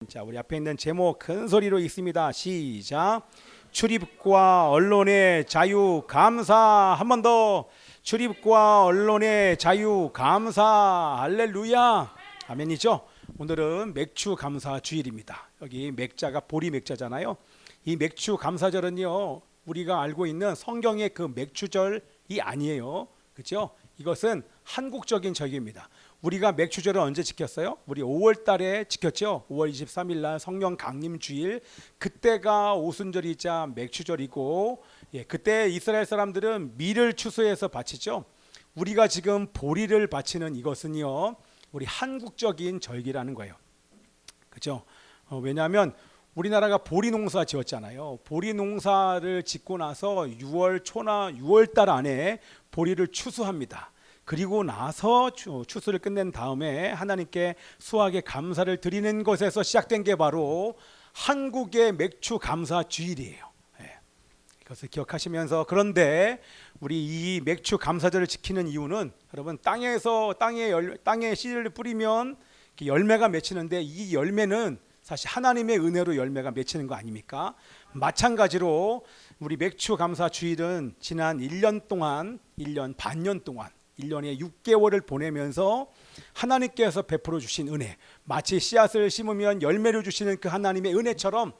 자, 우리 앞에 있는 제목 큰 소리로 읽습니다. 시작. 출입과 언론의 자유 감사. 한 번 더. 출입과 언론의 자유 감사. 할렐루야. 아멘이죠. 오늘은 맥주 감사 주일입니다. 여기 맥자가 보리 맥자잖아요. 이 맥주 감사절은요, 우리가 알고 있는 성경의 그 맥주절이 아니에요. 그렇죠? 이것은 한국적인 절기입니다. 우리가 맥주절을 언제 지켰어요? 우리 5월 달에 지켰죠. 5월 23일 날 성령 강림 주일, 그때가 오순절이자 맥주절이고, 그때 이스라엘 사람들은 밀을 추수해서 바치죠. 우리가 지금 보리를 바치는 이것은요, 우리 한국적인 절기라는 거예요. 그렇죠? 왜냐하면 우리나라가 보리 농사 지었잖아요. 보리 농사를 짓고 나서 6월 초나 6월 달 안에 보리를 추수합니다. 그리고 나서 추수를 끝낸 다음에 하나님께 수확의 감사를 드리는 것에서 시작된 게 바로 한국의 맥주 감사 주일이에요. 이것을 기억하시면서, 그런데 우리 이 맥주 감사절을 지키는 이유는, 여러분, 땅에 씨를 뿌리면 열매가 맺히는데, 이 열매는 사실 하나님의 은혜로 열매가 맺히는 거 아닙니까? 마찬가지로 우리 맥주 감사 주일은 지난 1년 동안, 1년 반년 동안 1년에 6개월을 보내면서 하나님께서 베풀어 주신 은혜, 마치 씨앗을 심으면 열매를 주시는 그 하나님의 은혜처럼,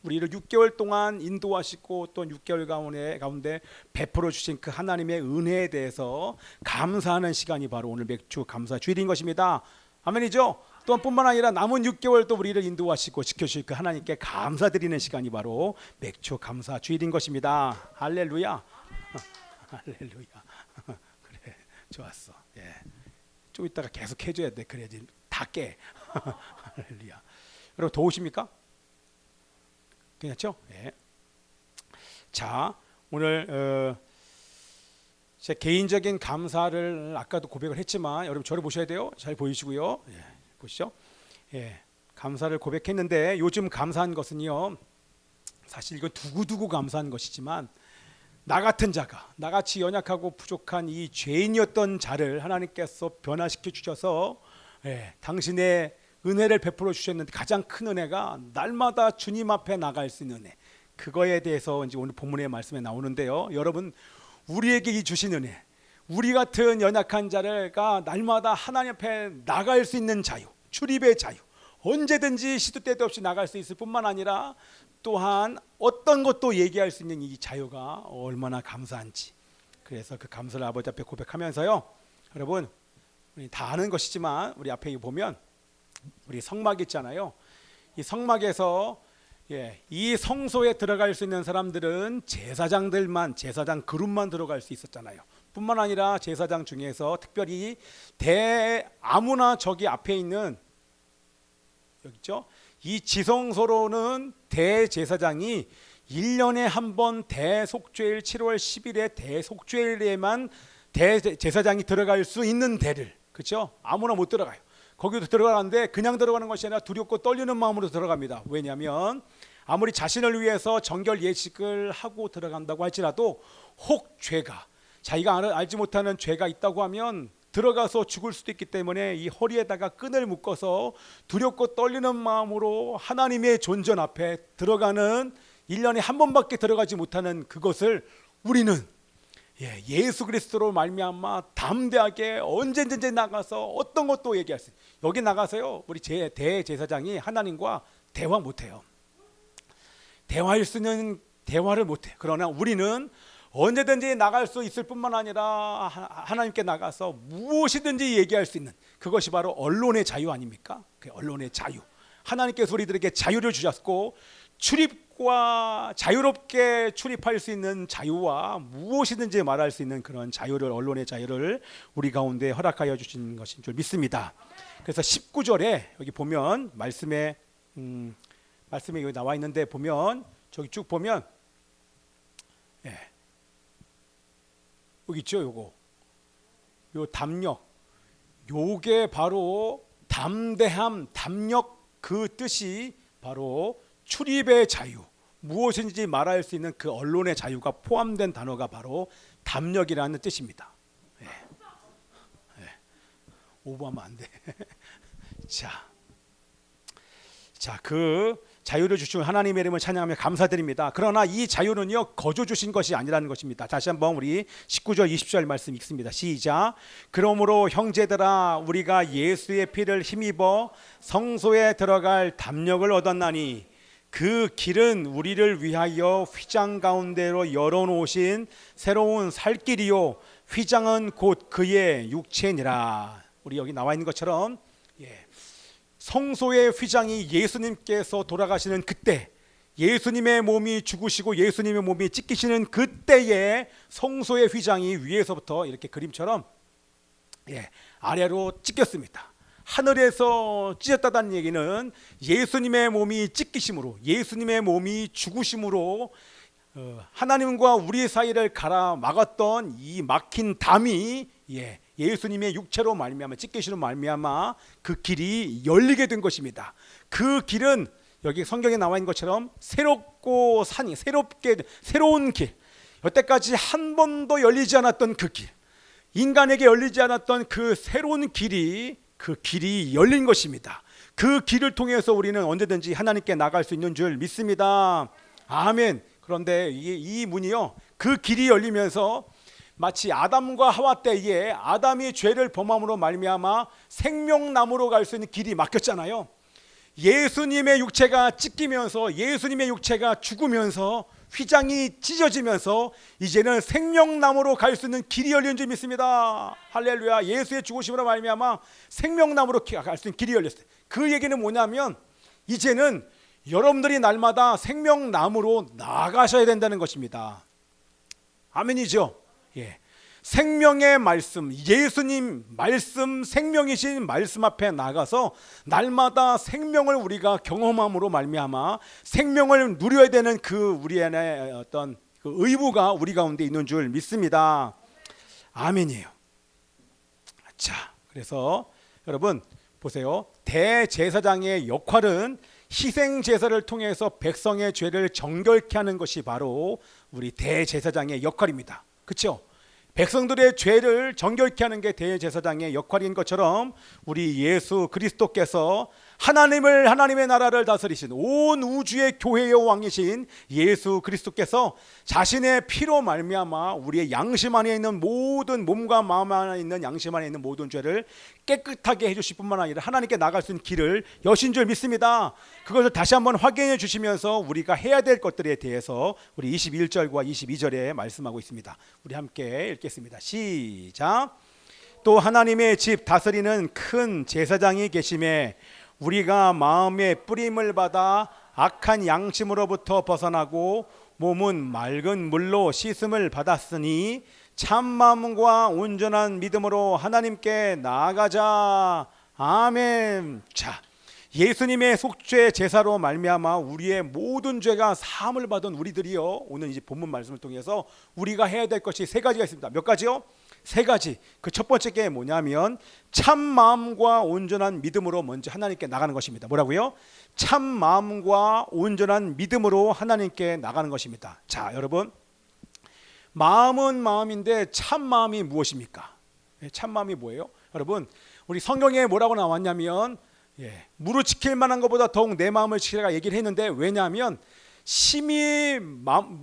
우리를 6개월 동안 인도하시고 또 6개월 가운데 베풀어 주신 그 하나님의 은혜에 대해서 감사하는 시간이 바로 오늘 맥주 감사 주일인 것입니다. 아멘이죠? 또한 뿐만 아니라 남은 6개월 또 우리를 인도하시고 지켜주실 그 하나님께 감사드리는 시간이 바로 맥주 감사 주일인 것입니다. 할렐루야. 할렐루야. 그래, 좋았어. 좀 이따가 계속 해줘야 돼. 그래야지 다 깨. 할렐루야. 여러분, 더우십니까? 괜찮죠? 자, 오늘 제 개인적인 감사를 아까도 고백을 했지만, 여러분 저를 보셔야 돼요. 잘 보이시고요. 보시죠. 감사를 고백했는데, 요즘 감사한 것은요, 사실 이건 두고두고 감사한 것이지만, 나 같은 자가, 나같이 연약하고 부족한 이 죄인이었던 자를 하나님께서 변화시켜 주셔서 당신의 은혜를 베풀어 주셨는데, 가장 큰 은혜가 날마다 주님 앞에 나갈 수 있는 은혜, 그거에 대해서 이제 오늘 본문의 말씀에 나오는데요. 여러분, 우리에게 이 주신 은혜, 우리 같은 연약한 자가 날마다 하나님 앞에 나갈 수 있는 자유, 출입의 자유, 언제든지 시도 때도 없이 나갈 수 있을 뿐만 아니라, 또한 어떤 것도 얘기할 수 있는 이 자유가 얼마나 감사한지, 그래서 그 감사를 아버지 앞에 고백하면서요, 여러분, 우리 다 아는 것이지만 우리 앞에 보면 우리 성막 있잖아요. 이 성막에서 이 성소에 들어갈 수 있는 사람들은 제사장들만, 제사장 그룹만 들어갈 수 있었잖아요. 뿐만 아니라 제사장 중에서 특별히 아무나 저기 앞에 있는, 여기 있죠? 이 지성소로는 대제사장이 1년에 한 번 대속죄일 7월 10일에 대속죄일에만 대제사장이 들어갈 수 있는 데를, 그렇죠? 아무나 못 들어가요. 거기도 들어가는데 그냥 들어가는 것이 아니라 두렵고 떨리는 마음으로 들어갑니다. 왜냐하면 아무리 자신을 위해서 정결 예식을 하고 들어간다고 할지라도, 혹 죄가, 자기가 알지 못하는 죄가 있다고 하면 들어가서 죽을 수도 있기 때문에 이 허리에다가 끈을 묶어서 두렵고 떨리는 마음으로 하나님의 존전 앞에 들어가는, 1년에 한 번밖에 들어가지 못하는 그것을 우리는 예수 그리스도로 말미암아 담대하게 언제든지 나가서 어떤 것도 얘기할 수 있어요. 여기 나가서요, 우리 대제사장이 하나님과 대화 못해요. 대화할 수 있는 대화를 못해. 그러나 우리는 언제든지 나갈 수 있을 뿐만 아니라 하나님께 나가서 무엇이든지 얘기할 수 있는, 그것이 바로 언론의 자유 아닙니까? 그 언론의 자유. 하나님께서 우리들에게 자유를 주셨고, 출입과 자유롭게 출입할 수 있는 자유와 무엇이든지 말할 수 있는 그런 자유를, 언론의 자유를 우리 가운데 허락하여 주신 것인 줄 믿습니다. 그래서 19절에 여기 보면 말씀에 여기 나와 있는데, 보면 저기 쭉 보면 여기 있죠. 요 담력, 요게 바로 담대함, 담력, 그 뜻이 바로 출입의 자유, 무엇인지 말할 수 있는 그 언론의 자유가 포함된 단어가 바로 담력이라는 뜻입니다. 오버하면 안 돼. 자, 자, 그 자유를 주신 하나님의 이름을 찬양하며 감사드립니다. 그러나 이 자유는요, 거저 주신 것이 아니라는 것입니다. 다시 한번 우리 19절 20절 말씀 읽습니다. 시작. 그러므로 형제들아, 우리가 예수의 피를 힘입어 성소에 들어갈 담력을 얻었나니 그 길은 우리를 위하여 휘장 가운데로 열어놓으신 새로운 살 길이요, 휘장은 곧 그의 육체니라. 우리 여기 나와 있는 것처럼 성소의 휘장이 예수님께서 돌아가시는 그때, 예수님의 몸이 죽으시고 예수님의 몸이 찢기시는 그때에 성소의 휘장이 위에서부터 이렇게 그림처럼 아래로 찢겼습니다. 하늘에서 찢었다는 얘기는 예수님의 몸이 찢기심으로, 예수님의 몸이 죽으심으로 하나님과 우리 사이를 가라 막았던 이 막힌 담이 예수님의 육체로 말미암아, 찢기시로 말미암아 그 길이 열리게 된 것입니다. 그 길은 여기 성경에 나와 있는 것처럼 새롭고 새로운 길, 여태까지 한 번도 열리지 않았던 그 길, 인간에게 열리지 않았던 그 새로운 길이, 그 길이 열린 것입니다. 그 길을 통해서 우리는 언제든지 하나님께 나갈 수 있는 줄 믿습니다. 아멘. 그런데 이 문이요, 그 길이 열리면서 마치 아담과 하와 때에 아담이 죄를 범함으로 말미암아 생명나무로 갈 수 있는 길이 막혔잖아요. 예수님의 육체가 찢기면서, 예수님의 육체가 죽으면서, 휘장이 찢어지면서 이제는 생명나무로 갈 수 있는 길이 열린 줄 믿습니다. 할렐루야. 예수의 죽으심으로 말미암아 생명나무로 갈 수 있는 길이 열렸어요. 그 얘기는 뭐냐면 이제는 여러분들이 날마다 생명나무로 나아가셔야 된다는 것입니다. 아멘이죠. 생명의 말씀, 예수님 말씀, 생명이신 말씀 앞에 나가서 날마다 생명을 우리가 경험함으로 말미암아 생명을 누려야 되는 그 우리 안에 어떤 그 의무가 우리 가운데 있는 줄 믿습니다. 아멘이에요. 자, 그래서 여러분 보세요. 대제사장의 역할은 희생 제사를 통해서 백성의 죄를 정결케 하는 것이 바로 우리 대제사장의 역할입니다. 그렇죠? 백성들의 죄를 정결케 하는 게 대제사장의 역할인 것처럼 우리 예수 그리스도께서 하나님의 나라를 다스리신 온 우주의 교회의 왕이신 예수 그리스도께서 자신의 피로 말미암아 우리의 양심 안에 있는 모든, 몸과 마음 안에 있는 양심 안에 있는 모든 죄를 깨끗하게 해주실 뿐만 아니라 하나님께 나갈 수 있는 길을 여신 줄 믿습니다. 그것을 다시 한번 확인해 주시면서 우리가 해야 될 것들에 대해서 우리 21절과 22절에 말씀하고 있습니다. 우리 함께 읽겠습니다. 시작. 또 하나님의 집 다스리는 큰 제사장이 계심에 우리가 마음의 뿌림을 받아 악한 양심으로부터 벗어나고 몸은 맑은 물로 씻음을 받았으니 참 마음과 온전한 믿음으로 하나님께 나아가자. 아멘. 자, 예수님의 속죄 제사로 말미암아 우리의 모든 죄가 사함을 받은 우리들이요, 오늘 이제 본문 말씀을 통해서 우리가 해야 될 것이 세 가지가 있습니다. 몇 가지요? 세 가지. 그 첫 번째 게 뭐냐면 참 마음과 온전한 믿음으로 먼저 하나님께 나가는 것입니다. 뭐라고요? 참 마음과 온전한 믿음으로 하나님께 나가는 것입니다. 자, 여러분, 마음은 마음인데 참 마음이 무엇입니까? 참 마음이 뭐예요? 여러분, 우리 성경에 뭐라고 나왔냐면 무릇 지킬 만한 것보다 더욱 내 마음을 지키라 얘기를 했는데, 왜냐하면 심히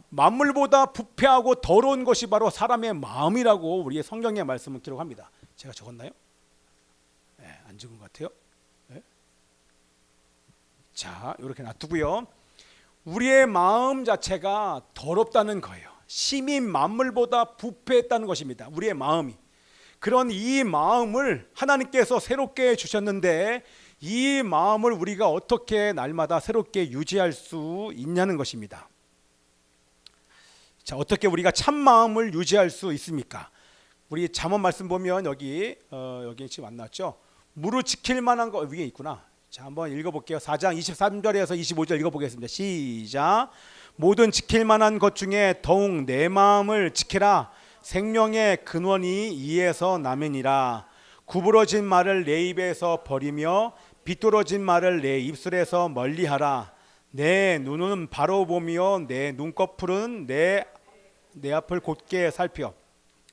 만물보다 부패하고 더러운 것이 바로 사람의 마음이라고 우리의 성경의 말씀을 기록합니다. 제가 적었나요? 안 적은 것 같아요. 자, 이렇게 놔두고요. 우리의 마음 자체가 더럽다는 거예요. 심히 만물보다 부패했다는 것입니다. 우리의 마음이. 그런 이 마음을 하나님께서 새롭게 주셨는데 이 마음을 우리가 어떻게 날마다 새롭게 유지할 수 있냐는 것입니다. 자, 어떻게 우리가 참 마음을 유지할 수 있습니까? 우리 잠언 말씀 보면 여기 지금 안 나왔죠? 무릇 지킬 만한 거 위에 있구나. 자, 한번 읽어볼게요. 4장 23절에서 25절 읽어보겠습니다. 시작. 모든 지킬 만한 것 중에 더욱 내 마음을 지키라. 생명의 근원이 이에서 남으니라. 구부러진 말을 내 입에서 버리며 비뚤어진 말을 내 입술에서 멀리하라. 내 눈은 바로 보며 내 눈꺼풀은 내 앞을 곧게 살펴.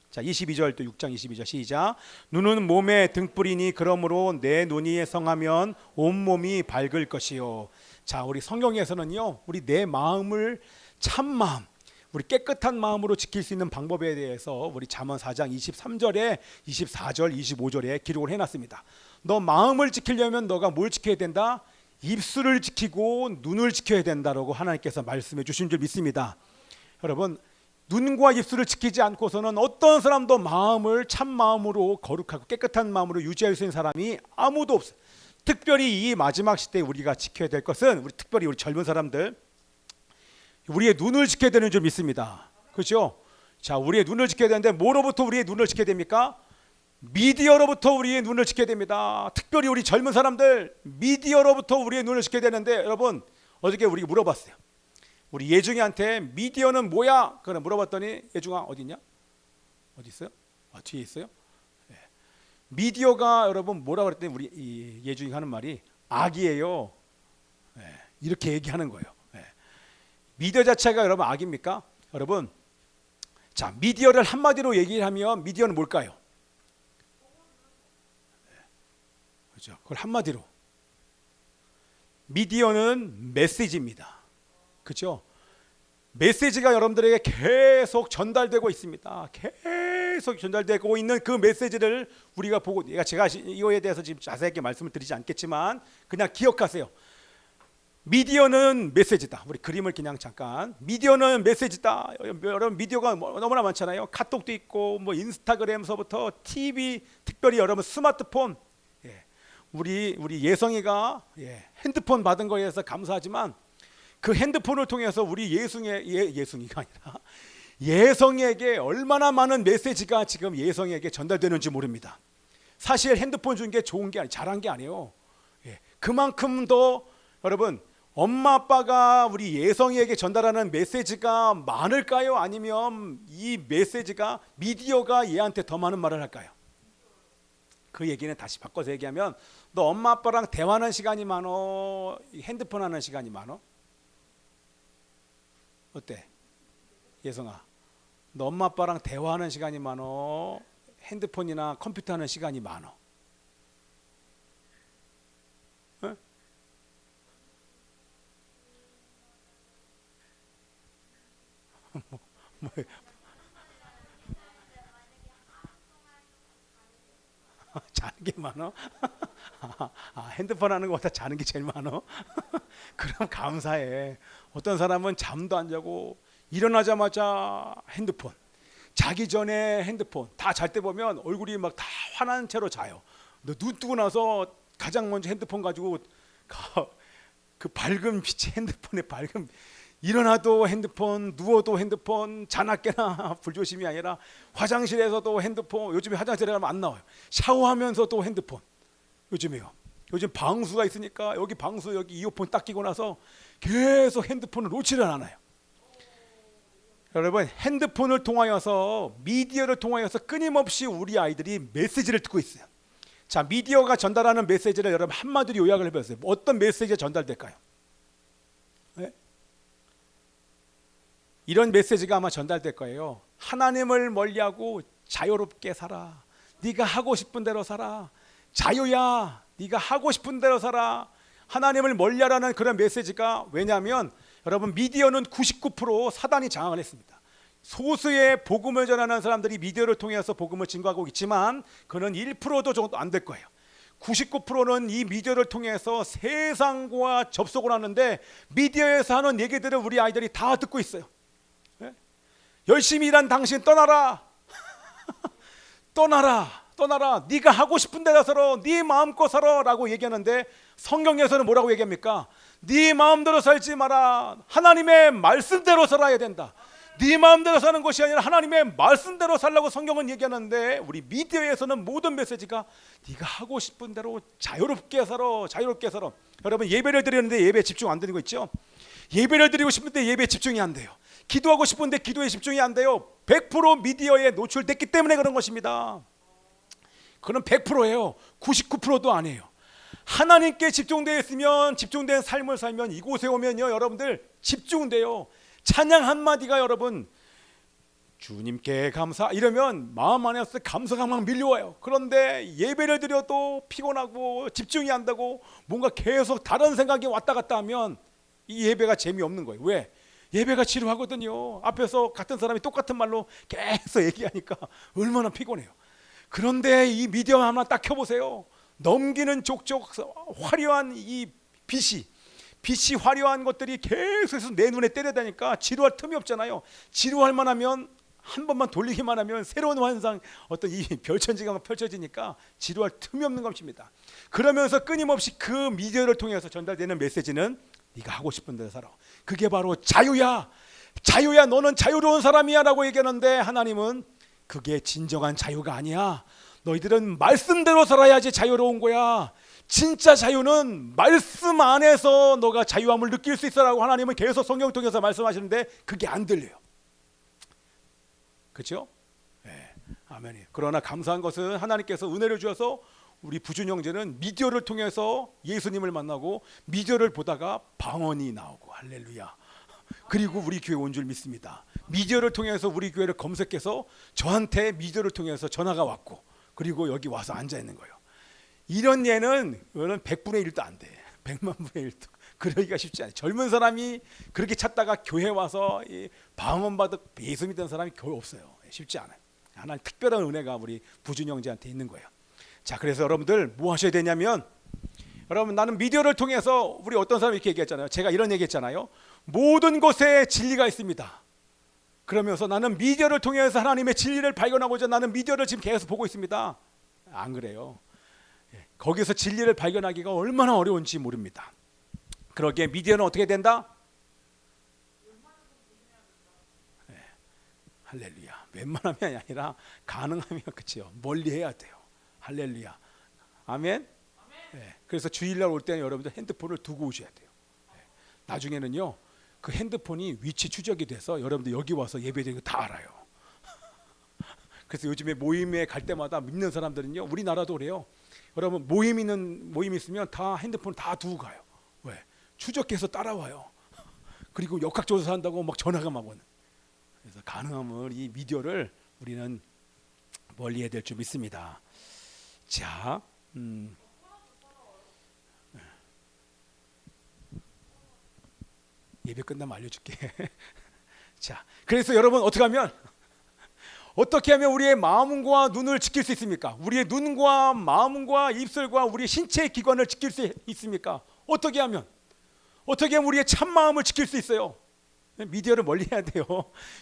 자, 22절 또 6장 22절 시작. 눈은 몸의 등불이니 그러므로 내 눈이 성하면 온몸이 밝을 것이요. 자, 우리 성경에서는요, 우리 내 마음을 참 마음, 우리 깨끗한 마음으로 지킬 수 있는 방법에 대해서 우리 잠언 4장 23절에 24절 25절에 기록을 해놨습니다. 너 마음을 지키려면 너가 뭘 지켜야 된다? 입술을 지키고 눈을 지켜야 된다라고 하나님께서 말씀해 주신 줄 믿습니다. 여러분, 눈과 입술을 지키지 않고서는 어떤 사람도 마음을 참 마음으로 거룩하고 깨끗한 마음으로 유지할 수 있는 사람이 아무도 없어요. 특별히 이 마지막 시대에 우리가 지켜야 될 것은, 우리 특별히 우리 젊은 사람들, 우리의 눈을 지켜야 되는 줄 믿습니다. 그렇죠? 자, 우리의 눈을 지켜야 되는데 뭐로부터 우리의 눈을 지켜야 됩니까? 미디어로부터 우리의 눈을 지켜야 됩니다. 특별히 우리 젊은 사람들, 미디어로부터 우리의 눈을 지켜야 되는데, 여러분, 어저께 우리가 물어봤어요. 우리 예중이한테 미디어는 뭐야? 그래 물어봤더니, 예중아 어디 있냐? 어디 있어요? 아, 뒤에 있어요? 네. 미디어가 여러분 뭐라 그랬더니 우리 이 예중이 하는 말이 악이에요. 네. 이렇게 얘기하는 거예요. 네. 미디어 자체가 여러분 악입니까? 여러분, 자, 미디어를 한마디로 얘기하면 미디어는 뭘까요? 그렇죠. 그걸 한마디로, 미디어는 메시지입니다. 그렇죠? 메시지가 여러분들에게 계속 전달되고 있습니다. 계속 전달되고 있는 그 메시지를 우리가 보고, 제가 이거에 대해서 지금 자세하게 말씀을 드리지 않겠지만 그냥 기억하세요. 미디어는 메시지다. 우리 그림을 그냥 잠깐, 미디어는 메시지다. 여러분, 미디어가 너무나 많잖아요. 카톡도 있고 뭐 인스타그램서부터 TV, 특별히 여러분 스마트폰, 우리 예성이가 핸드폰 받은 거에 대해서 감사하지만 그 핸드폰을 통해서 우리 예승이가 아니라 예성에게 얼마나 많은 메시지가 지금 예성에게 전달되는지 모릅니다. 사실 핸드폰 준 게 좋은 게 잘한 게 아니에요. 그만큼 더 여러분, 엄마 아빠가 우리 예성이에게 전달하는 메시지가 많을까요? 아니면 이 메시지가, 미디어가 얘한테 더 많은 말을 할까요? 그 얘기는 다시 바꿔서 얘기하면, 너 엄마 아빠랑 대화하는 시간이 많어, 핸드폰 하는 시간이 많어? 어때? 예성아, 너 엄마 아빠랑 대화하는 시간이 많어, 핸드폰이나 컴퓨터 하는 시간이 많어? 어? 뭐, 자는 게 많어? 핸드폰 하는 것보다 자는 게 제일 많어? 그럼 감사해. 어떤 사람은 잠도 안 자고 일어나자마자 핸드폰, 자기 전에 핸드폰, 다 잘 때 보면 얼굴이 막 다 환한 채로 자요. 너 눈 뜨고 나서 가장 먼저 핸드폰 가지고 그 밝은 빛이, 핸드폰의 밝은, 일어나도 핸드폰, 누워도 핸드폰, 자나 깨나 불조심이 아니라 화장실에서도 핸드폰. 요즘에 화장실에 가면 안 나와요. 샤워하면서도 핸드폰. 요즘에요. 요즘 방수가 있으니까 여기 방수, 여기 이어폰 딱 끼고 나서 계속 핸드폰을 놓지를 않아요. 여러분, 핸드폰을 통하여서, 미디어를 통하여서 끊임없이 우리 아이들이 메시지를 듣고 있어요. 자, 미디어가 전달하는 메시지를 여러분 한마디로 요약을 해보세요. 어떤 메시지가 전달될까요? 네? 이런 메시지가 아마 전달될 거예요. 하나님을 멀리하고 자유롭게 살아. 네가 하고 싶은 대로 살아. 자유야. 네가 하고 싶은 대로 살아. 하나님을 멀리하라는 그런 메시지가, 왜냐하면 여러분, 미디어는 99% 사단이 장악을 했습니다. 소수의 복음을 전하는 사람들이 미디어를 통해서 복음을 증거하고 있지만 그는 1%도 정도 안 될 거예요. 99%는 이 미디어를 통해서 세상과 접속을 하는데, 미디어에서 하는 얘기들을 우리 아이들이 다 듣고 있어요. 열심히 일한 당신 떠나라. 떠나라. 네가 하고 싶은 대로 살아. 네 마음껏 살아 라고 얘기하는데, 성경에서는 뭐라고 얘기합니까? 네 마음대로 살지 마라. 하나님의 말씀대로 살아야 된다. 네 마음대로 사는 것이 아니라 하나님의 말씀대로 살라고 성경은 얘기하는데, 우리 미디어에서는 모든 메시지가 네가 하고 싶은 대로 자유롭게 살아. 여러분, 예배를 드리는데 예배에 집중 안 되는 거 있죠? 예배를 드리고 싶은데 예배에 집중이 안 돼요. 기도하고 싶은데 기도에 집중이 안 돼요. 100% 미디어에 노출됐기 때문에 그런 것입니다. 그건 100%예요. 99%도 아니에요. 하나님께 집중되어 있으면, 집중된 삶을 살면, 이곳에 오면요 여러분들 집중돼요. 찬양 한마디가 여러분 주님께 감사 이러면 마음 안에서 감사가 막 밀려와요. 그런데 예배를 드려도 피곤하고 집중이 안 되고 뭔가 계속 다른 생각이 왔다 갔다 하면 이 예배가 재미없는 거예요. 왜? 예배가 지루하거든요. 앞에서 같은 사람이 똑같은 말로 계속 얘기하니까 얼마나 피곤해요. 그런데 이 미디어 하나 딱 켜보세요. 넘기는 족족 화려한 이 빛이 화려한 것들이 계속해서 내 눈에 때려다니까 지루할 틈이 없잖아요. 지루할 만하면 한 번만 돌리기만 하면 새로운 환상, 어떤 이 별천지가 펼쳐지니까 지루할 틈이 없는 것입니다. 그러면서 끊임없이 그 미디어를 통해서 전달되는 메시지는 네가 하고 싶은 대로 살아. 그게 바로 자유야. 자유야. 너는 자유로운 사람이야 라고 얘기하는데 하나님은 그게 진정한 자유가 아니야. 너희들은 말씀대로 살아야지 자유로운 거야. 진짜 자유는 말씀 안에서 너가 자유함을 느낄 수 있어라고 하나님은 계속 성경 통해서 말씀하시는데 그게 안 들려요. 그렇죠? 네, 아멘이에요. 그러나 감사한 것은 하나님께서 은혜를 주셔서 우리 부준 형제는 미디어를 통해서 예수님을 만나고 미디어를 보다가 방언이 나오고 할렐루야. 그리고 우리 교회 온 줄 믿습니다. 미디어를 통해서 우리 교회를 검색해서 저한테 미디어를 통해서 전화가 왔고 그리고 여기 와서 앉아 있는 거예요. 이런 예는 100분의 1도 안 돼. 100만 분의 1도 그러기가 쉽지 않아요. 젊은 사람이 그렇게 찾다가 교회 와서 방언 받아 예수 믿는 사람이 거의 없어요. 쉽지 않아요. 하나님 특별한 은혜가 우리 부준 형제한테 있는 거예요. 자, 그래서 여러분들 뭐 하셔야 되냐면, 여러분 나는 미디어를 통해서 우리 어떤 사람이 이렇게 얘기했잖아요. 제가 이런 얘기했잖아요. 모든 곳에 진리가 있습니다. 그러면서 나는 미디어를 통해서 하나님의 진리를 발견하고자 나는 미디어를 지금 계속 보고 있습니다. 안 그래요. 거기서 진리를 발견하기가 얼마나 어려운지 모릅니다. 그러기에 미디어는 어떻게 된다? 네. 할렐루야. 웬만하면 아니라 가능하면 그치요. 멀리 해야 돼요. 할렐루야. 아멘. 네. 그래서 주일날 올 때는 여러분들 핸드폰을 두고 오셔야 돼요. 네. 나중에는요 그 핸드폰이 위치 추적이 돼서 여러분들 여기 와서 예배드리는 거 다 알아요. 그래서 요즘에 모임에 갈 때마다 믿는 사람들은요, 우리나라도 그래요. 여러분 모임 있으면 다 핸드폰 다 두고 가요. 왜? 추적해서 따라와요. 그리고 역학조사 한다고 막 전화가 막 오는. 그래서 가능하면 이 미디어를 우리는 멀리해야 될 줄 믿습니다. 자, 예배 끝나면 알려줄게. 자, 그래서 여러분 어떻게 하면 우리의 마음과 눈을 지킬 수 있습니까? 우리의 눈과 마음과 입술과 우리의 신체의 기관을 지킬 수 있습니까? 어떻게 하면 우리의 참 마음을 지킬 수 있어요? 미디어를 멀리해야 돼요.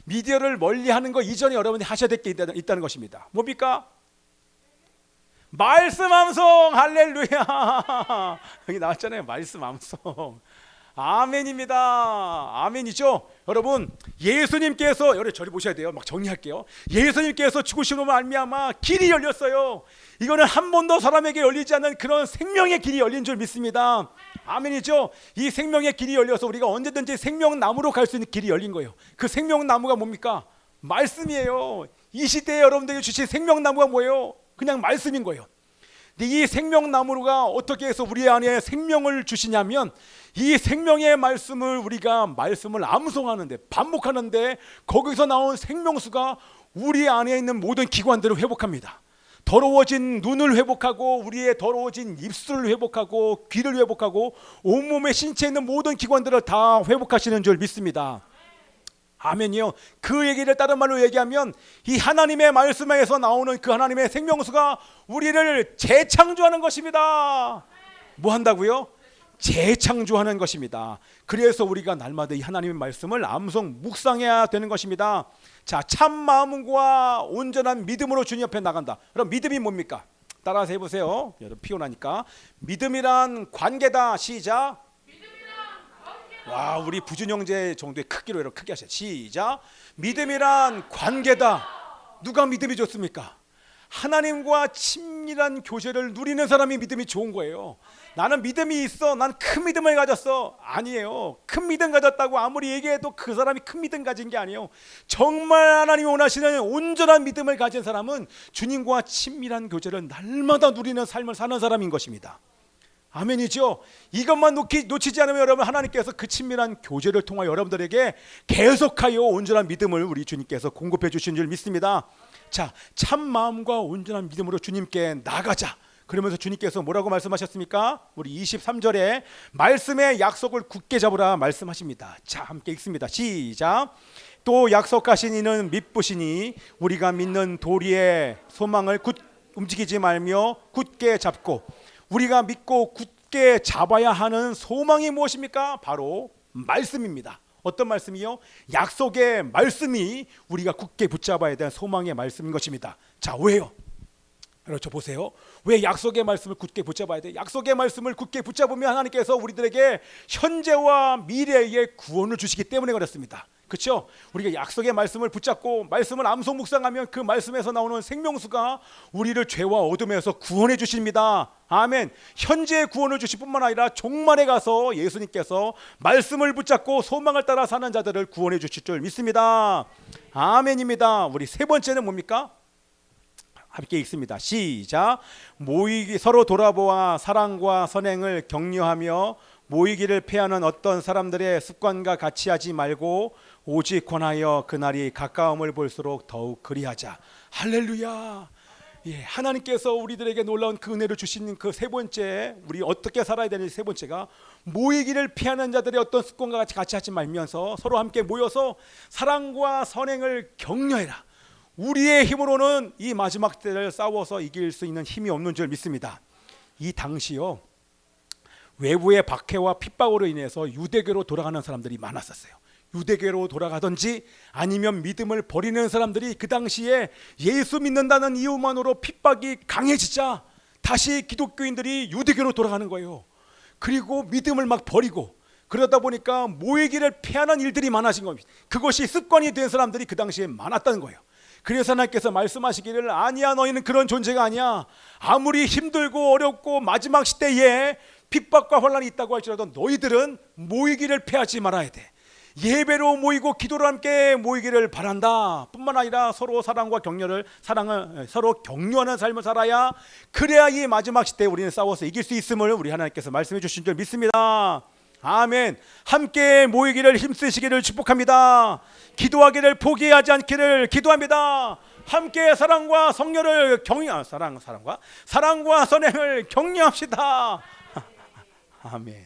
미디어를 멀리하는 거 이전에 여러분이 하셔야 될 게 있다는 것입니다. 뭡니까? 말씀 암송. 할렐루야. 여기 나왔잖아요. 말씀 암송. 아멘입니다. 아멘이죠. 여러분 예수님께서 여러분 저리 보셔야 돼요. 막 정리할게요. 예수님께서 죽으심으로 말미암아 길이 열렸어요. 이거는 한 번도 사람에게 열리지 않는 그런 생명의 길이 열린 줄 믿습니다. 아멘이죠. 이 생명의 길이 열려서 우리가 언제든지 생명나무로 갈 수 있는 길이 열린 거예요. 그 생명나무가 뭡니까? 말씀이에요. 이 시대에 여러분들에게 주신 생명나무가 뭐예요? 그냥 말씀인 거예요. 이 생명나무가 어떻게 해서 우리 안에 생명을 주시냐면 이 생명의 말씀을 우리가 말씀을 암송하는데 반복하는데 거기서 나온 생명수가 우리 안에 있는 모든 기관들을 회복합니다. 더러워진 눈을 회복하고 우리의 더러워진 입술을 회복하고 귀를 회복하고 온몸의 신체에 있는 모든 기관들을 다 회복하시는 줄 믿습니다. 아멘이요. 그 얘기를 다른 말로 얘기하면 이 하나님의 말씀에서 나오는 그 하나님의 생명수가 우리를 재창조하는 것입니다. 뭐 한다고요? 재창조하는 것입니다. 그래서 우리가 날마다 이 하나님의 말씀을 암송 묵상해야 되는 것입니다. 자, 참 마음과 온전한 믿음으로 주님 옆에 나간다. 그럼 믿음이 뭡니까? 따라서 해보세요. 여러분 피곤하니까. 믿음이란 관계다. 시작. 와, 우리 부준 형제 정도의 크기로 여러분 크게 하세요. 시작. 믿음이란 관계다. 누가 믿음이 좋습니까? 하나님과 친밀한 교제를 누리는 사람이 믿음이 좋은 거예요. 나는 믿음이 있어. 난 큰 믿음을 가졌어. 아니에요. 큰 믿음 가졌다고 아무리 얘기해도 그 사람이 큰 믿음 가진 게 아니에요. 정말 하나님이 원하시는 온전한 믿음을 가진 사람은 주님과 친밀한 교제를 날마다 누리는 삶을 사는 사람인 것입니다. 아멘이죠. 이것만 놓치지 않으면 여러분 하나님께서 그 친밀한 교제를 통하여 여러분들에게 계속하여 온전한 믿음을 우리 주님께서 공급해 주신 줄 믿습니다. 자, 참 마음과 온전한 믿음으로 주님께 나가자. 그러면서 주님께서 뭐라고 말씀하셨습니까? 우리 23절에 말씀의 약속을 굳게 잡으라 말씀하십니다. 자, 함께 읽습니다. 시작. 또 약속하신 이는 믿으시니 우리가 믿는 도리의 소망을 움직이지 말며 굳게 잡고, 우리가 믿고 굳게 잡아야 하는 소망이 무엇입니까? 바로 말씀입니다. 어떤 말씀이요? 약속의 말씀이 우리가 굳게 붙잡아야 되는 소망의 말씀인 것입니다. 자, 왜요? 그렇죠. 보세요. 왜 약속의 말씀을 굳게 붙잡아야 돼? 약속의 말씀을 굳게 붙잡으면 하나님께서 우리들에게 현재와 미래의 구원을 주시기 때문에 그렇습니다. 그렇죠? 우리가 약속의 말씀을 붙잡고 말씀을 암송 묵상하면 그 말씀에서 나오는 생명수가 우리를 죄와 어둠에서 구원해 주십니다. 아멘. 현재의 구원을 주실 뿐만 아니라 종말에 가서 예수님께서 말씀을 붙잡고 소망을 따라 사는 자들을 구원해 주실 줄 믿습니다. 아멘입니다. 우리 세 번째는 뭡니까? 함께 읽습니다. 시작. 서로 돌아보아 사랑과 선행을 격려하며 모이기를 패하는 어떤 사람들의 습관과 같이 하지 말고 오직 권하여 그날이 가까움을 볼수록 더욱 그리하자. 할렐루야. 예, 하나님께서 우리들에게 놀라운 그 은혜를 주시는 그 세 번째, 우리 어떻게 살아야 되는 세 번째가 모이기를 피하는 자들의 어떤 습관과 같이 하지 말면서 서로 함께 모여서 사랑과 선행을 격려해라. 우리의 힘으로는 이 마지막 때를 싸워서 이길 수 있는 힘이 없는 줄 믿습니다. 이 당시요, 외부의 박해와 핍박으로 인해서 유대교로 돌아가는 사람들이 많았었어요. 유대교로 돌아가든지 아니면 믿음을 버리는 사람들이 그 당시에 예수 믿는다는 이유만으로 핍박이 강해지자 다시 기독교인들이 유대교로 돌아가는 거예요. 그리고 믿음을 막 버리고 그러다 보니까 모이기를 피하는 일들이 많아진 겁니다. 그것이 습관이 된 사람들이 그 당시에 많았다는 거예요. 그래서 하나님께서 말씀하시기를 아니야, 너희는 그런 존재가 아니야. 아무리 힘들고 어렵고 마지막 시대에 핍박과 혼란이 있다고 할지라도 너희들은 모이기를 피하지 말아야 돼. 예배로 모이고 기도로 함께 모이기를 바란다. 뿐만 아니라 서로 사랑과 사랑을 서로 격려하는 삶을 살아야, 그래야 이 마지막 시대에 우리는 싸워서 이길 수 있음을 우리 하나님께서 말씀해 주신 줄 믿습니다. 아멘. 함께 모이기를 힘쓰시기를 축복합니다. 기도하기를 포기하지 않기를 기도합니다. 함께 사랑과 성령을 사랑과 선행을 격려합시다. 아멘.